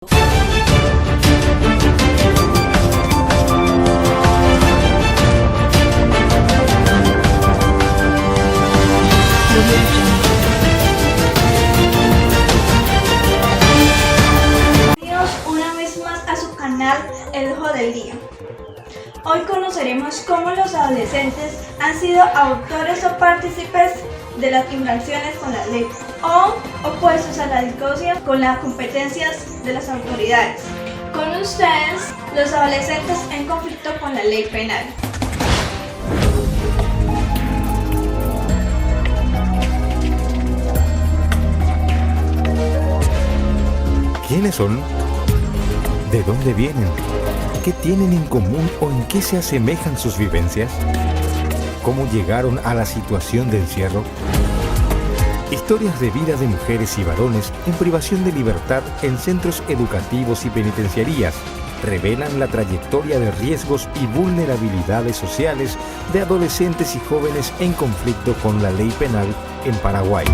Bienvenidos una vez más a su canal El Ojo del Día. Hoy conoceremos cómo los adolescentes han sido autores o partícipes de las infracciones con la ley o opuestos a la discordia con las competencias de las autoridades. Con ustedes, los adolescentes en conflicto con la ley penal. ¿Quiénes son? ¿De dónde vienen? ¿Qué tienen en común o en qué se asemejan sus vivencias? ¿Cómo llegaron a la situación de encierro? Historias de vida de mujeres y varones en privación de libertad en centros educativos y penitenciarías revelan la trayectoria de riesgos y vulnerabilidades sociales de adolescentes y jóvenes en conflicto con la ley penal en Paraguay.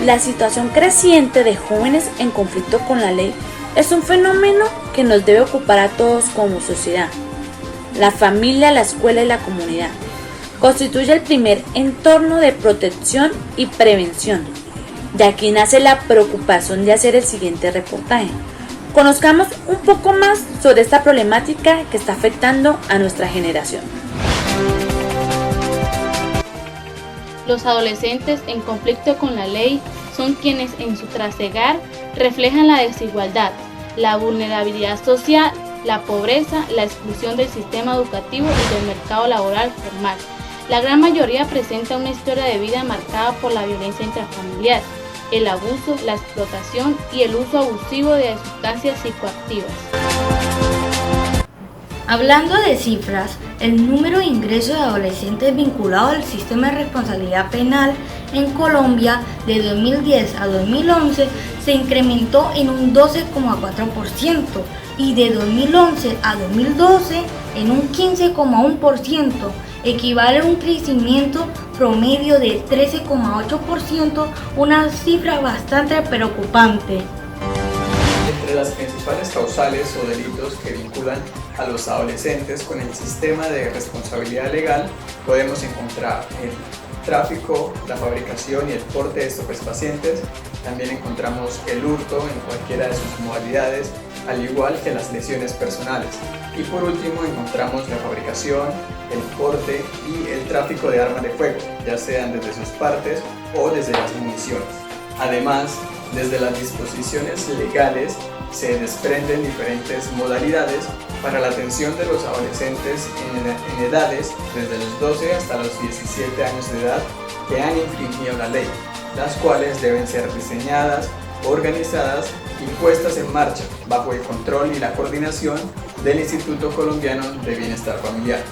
La situación creciente de jóvenes en conflicto con la ley es un fenómeno que nos debe ocupar a todos como sociedad. La familia, la escuela y la comunidad constituye el primer entorno de protección y prevención. De aquí nace la preocupación de hacer el siguiente reportaje. Conozcamos un poco más sobre esta problemática que está afectando a nuestra generación. Los adolescentes en conflicto con la ley son quienes en su trasegar reflejan la desigualdad, la vulnerabilidad social, la pobreza, la exclusión del sistema educativo y del mercado laboral formal. La gran mayoría presenta una historia de vida marcada por la violencia intrafamiliar, el abuso, la explotación y el uso abusivo de sustancias psicoactivas. Hablando de cifras, el número de ingresos de adolescentes vinculados al sistema de responsabilidad penal en Colombia de 2010 a 2011 se incrementó en un 12,4% y de 2011 a 2012 en un 15,1%, equivale a un crecimiento promedio de 13,8%, una cifra bastante preocupante. Entre las principales causales o delitos que vinculan a los adolescentes con el sistema de responsabilidad legal podemos encontrar el tráfico, la fabricación y el porte de estupefacientes. También encontramos el hurto en cualquiera de sus modalidades, al igual que las lesiones personales. Y por último encontramos la fabricación, el porte y el tráfico de armas de fuego, ya sean desde sus partes o desde las municiones. Además, desde las disposiciones legales se desprenden diferentes modalidades para la atención de los adolescentes en edades desde los 12 hasta los 17 años de edad que han infringido la ley, las cuales deben ser diseñadas, organizadas y puestas en marcha bajo el control y la coordinación del Instituto Colombiano de Bienestar Familiar.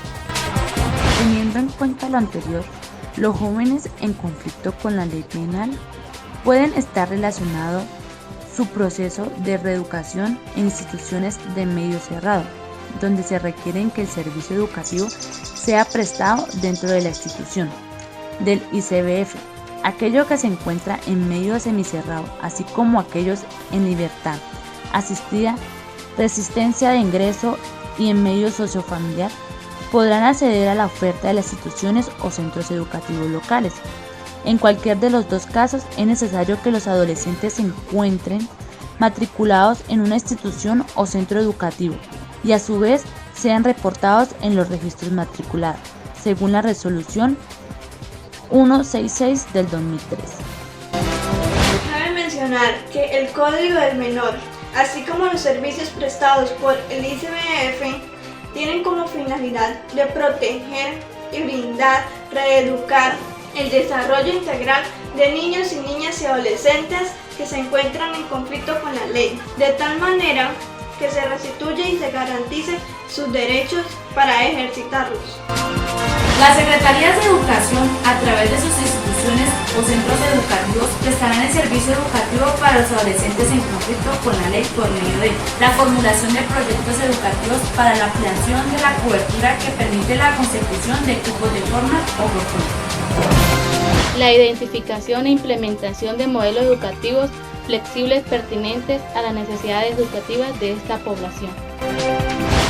Teniendo en cuenta lo anterior, los jóvenes en conflicto con la ley penal pueden estar relacionados su proceso de reeducación en instituciones de medio cerrado, donde se requieren que el servicio educativo sea prestado dentro de la institución, del ICBF, aquello que se encuentra en medio semicerrado, así como aquellos en libertad asistida, resistencia de ingreso y en medio sociofamiliar, podrán acceder a la oferta de las instituciones o centros educativos locales. En cualquier de los dos casos es necesario que los adolescentes se encuentren matriculados en una institución o centro educativo y a su vez sean reportados en los registros matriculados, según la resolución 166 del 2003. Cabe mencionar que el Código del Menor, así como los servicios prestados por el ICBF, tienen como finalidad de proteger y brindar, reeducar el desarrollo integral de niños y niñas y adolescentes que se encuentran en conflicto con la ley, de tal manera que se restituya y se garantice sus derechos para ejercitarlos. Las Secretarías de Educación, a través de sus instituciones o centros educativos, prestarán el servicio educativo para los adolescentes en conflicto con la ley por medio de la formulación de proyectos educativos para la ampliación de la cobertura que permite la consecución de cupos de forma o por forma. la identificación e implementación de modelos educativos flexibles pertinentes a las necesidades educativas de esta población.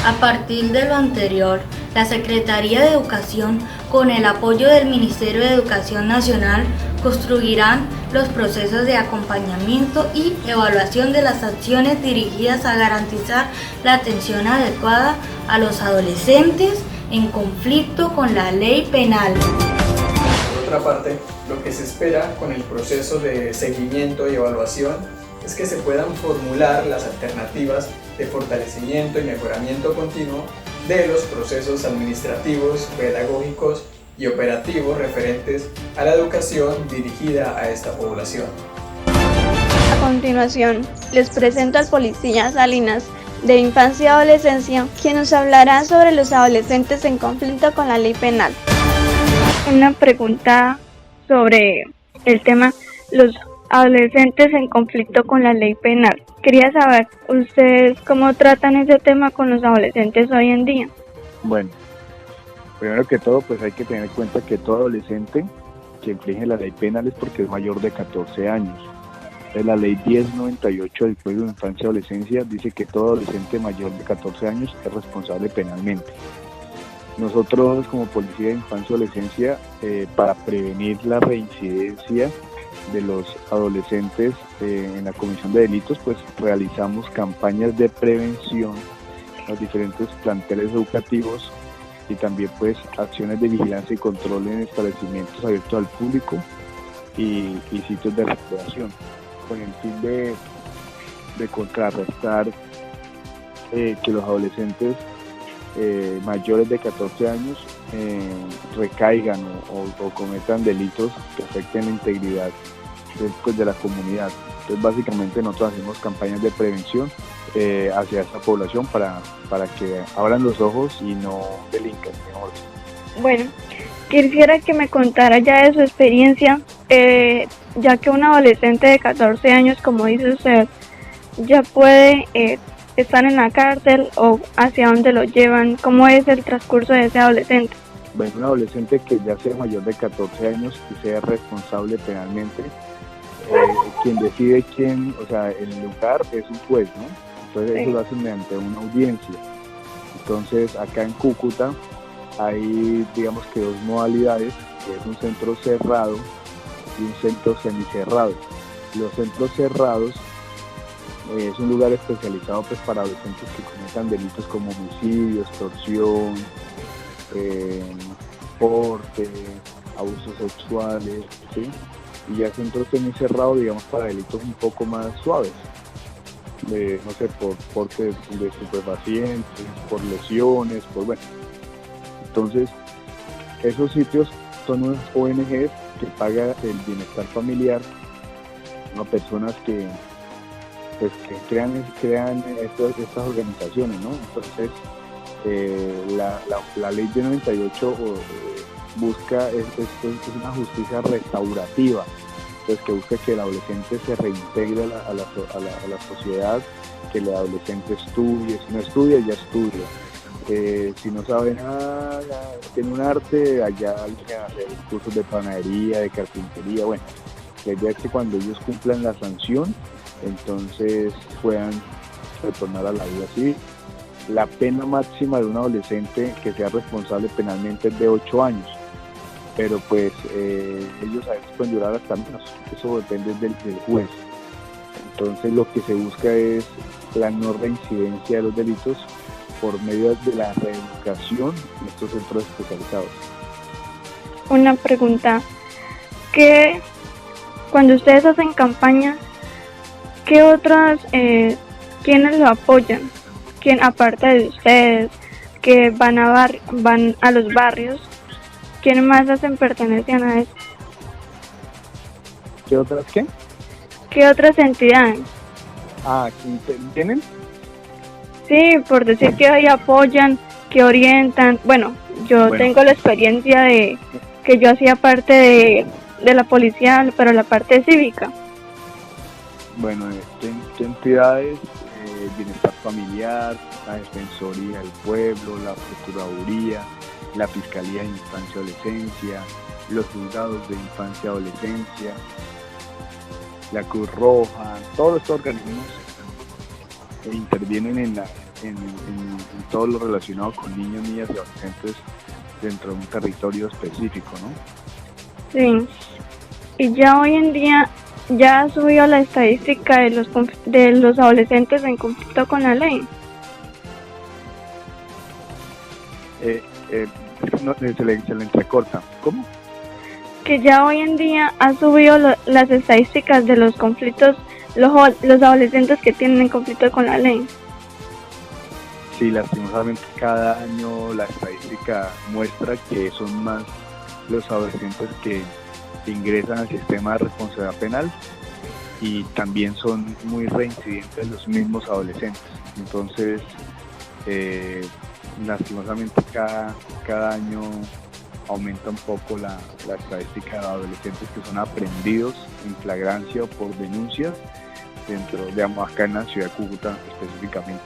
A partir de lo anterior, la Secretaría de Educación, con el apoyo del Ministerio de Educación Nacional, construirán los procesos de acompañamiento y evaluación de las acciones dirigidas a garantizar la atención adecuada a los adolescentes en conflicto con la ley penal. Por otra parte, lo que se espera con el proceso de seguimiento y evaluación es que se puedan formular las alternativas de fortalecimiento y mejoramiento continuo de los procesos administrativos, pedagógicos y operativos referentes a la educación dirigida a esta población. A continuación, les presento al policía Salinas de Infancia y Adolescencia, quien nos hablará sobre los adolescentes en conflicto con la ley penal. Una pregunta sobre el tema los adolescentes en conflicto con la ley penal. Quería saber, ¿ustedes cómo tratan ese tema con los adolescentes hoy en día? Bueno, primero que todo, pues hay que tener en cuenta que todo adolescente que infringe la ley penal es porque es mayor de 14 años. La ley 1098 del Código de Infancia y Adolescencia dice que todo adolescente mayor de 14 años es responsable penalmente. Nosotros como Policía de Infancia y Adolescencia, para prevenir la reincidencia de los adolescentes en la comisión de delitos, pues realizamos campañas de prevención en los diferentes planteles educativos y también pues acciones de vigilancia y control en establecimientos abiertos al público y sitios de recreación, con el fin de contrarrestar que los adolescentes mayores de 14 años recaigan o cometan delitos que afecten la integridad de la comunidad. Entonces básicamente nosotros hacemos campañas de prevención hacia esta población para que abran los ojos y no delincan. Bueno, quisiera que me contara ya de su experiencia, ya que un adolescente de 14 años, como dice usted, ya puede estar en la cárcel o hacia dónde lo llevan. ¿Cómo es el transcurso de ese adolescente? Bueno, un adolescente que ya sea mayor de 14 años y sea responsable penalmente, quien decide quién, o sea, el lugar es un juez, ¿no? Entonces sí. Eso lo hacen mediante una audiencia. Entonces acá en Cúcuta hay, digamos que dos modalidades, que es un centro cerrado y un centro semicerrado. Los centros cerrados es un lugar especializado pues para adolescentes que cometan delitos como homicidio, extorsión, porte, abusos sexuales, ¿sí? Y ya centros semicerrados, digamos, para delitos un poco más suaves, no sé, por porte de estupefacientes, por lesiones, bueno. Entonces, esos sitios son unas ONGs que pagan el bienestar familiar a personas que crean estas organizaciones, ¿no? Entonces, la ley de 98 busca es una justicia restaurativa, pues que busca que el adolescente se reintegre a la sociedad, que el adolescente estudie, si no estudia ya estudia, si no sabe nada, tiene un arte, allá hay que hacer cursos de panadería, de carpintería, bueno, la idea es que cuando ellos cumplan la sanción, entonces puedan retornar a la vida civil. La pena máxima de un adolescente que sea responsable penalmente es de 8 años, pero pues ellos a veces pueden durar hasta menos, eso depende del juez. Entonces lo que se busca es la no reincidencia de los delitos por medio de la reeducación en estos centros especializados. Una pregunta, que cuando ustedes hacen campañas, ¿qué otras, quiénes lo apoyan? ¿Quién, aparte de ustedes, que van a los barrios, quiénes más hacen pertenecen a eso? ¿Qué otras qué? ¿Qué otras entidades? ¿Tienen? Sí, por decir que ahí apoyan, que orientan. Bueno, yo tengo la experiencia de que yo hacía parte de la policía, pero la parte cívica. Bueno, ¿qué entidades? Bienestar familiar, la Defensoría del Pueblo, la Procuraduría, la Fiscalía de Infancia y Adolescencia, los juzgados de infancia y adolescencia, la Cruz Roja, todos estos organismos intervienen en todo lo relacionado con niños, niñas y adolescentes dentro de un territorio específico, ¿no? Sí. Y ya hoy en día ya ha subido la estadística de los adolescentes en conflicto con la ley. Se le entrecorta. ¿Cómo? Que ya hoy en día ha subido las estadísticas de los conflictos, los adolescentes que tienen conflicto con la ley. Sí, lastimosamente cada año la estadística muestra que son más los adolescentes que ingresan al sistema de responsabilidad penal y también son muy reincidentes los mismos adolescentes. Entonces, lastimosamente cada año aumenta un poco la estadística de adolescentes que son aprehendidos en flagrancia o por denuncias dentro, digamos, acá en la ciudad de Cúcuta específicamente.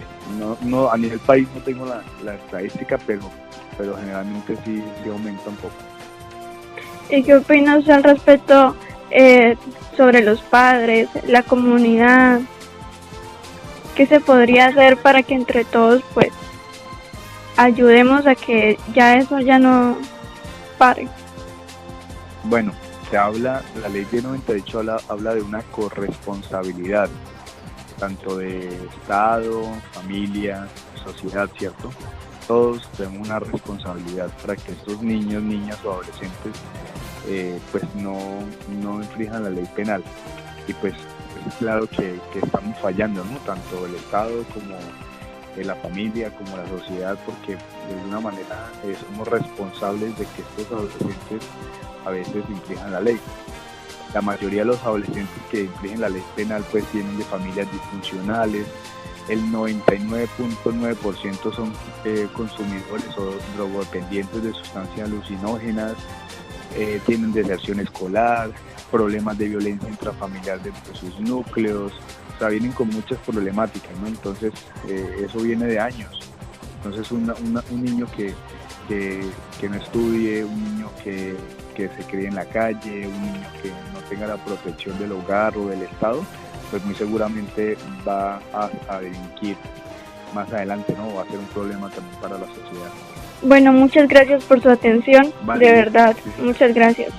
No, a nivel país no tengo la estadística, pero generalmente sí aumenta un poco. ¿Y qué opina usted al respecto sobre los padres, la comunidad? ¿Qué se podría hacer para que entre todos pues ayudemos a que ya eso ya no pare? Bueno, la ley de 98 habla de una corresponsabilidad, tanto de Estado, familia, sociedad, ¿cierto? Todos tenemos una responsabilidad para que estos niños, niñas o adolescentes pues no infrinjan la ley penal. Y pues es claro que estamos fallando, ¿no? Tanto el Estado como la familia, como la sociedad, porque de alguna manera somos responsables de que estos adolescentes a veces infrinjan la ley. La mayoría de los adolescentes que infringen la ley penal pues vienen de familias disfuncionales. El 99.9% son consumidores o drogodependientes de sustancias alucinógenas, tienen deserción escolar, problemas de violencia intrafamiliar dentro de sus núcleos, o sea, vienen con muchas problemáticas, ¿no? Entonces, eso viene de años. Entonces, un niño que no estudie, un niño que se críe en la calle, un niño que no tenga la protección del hogar o del Estado, pues muy seguramente va a delinquir más adelante, ¿no? Va a ser un problema también para la sociedad. Bueno, muchas gracias por su atención, Vale. de verdad, Sí. muchas gracias.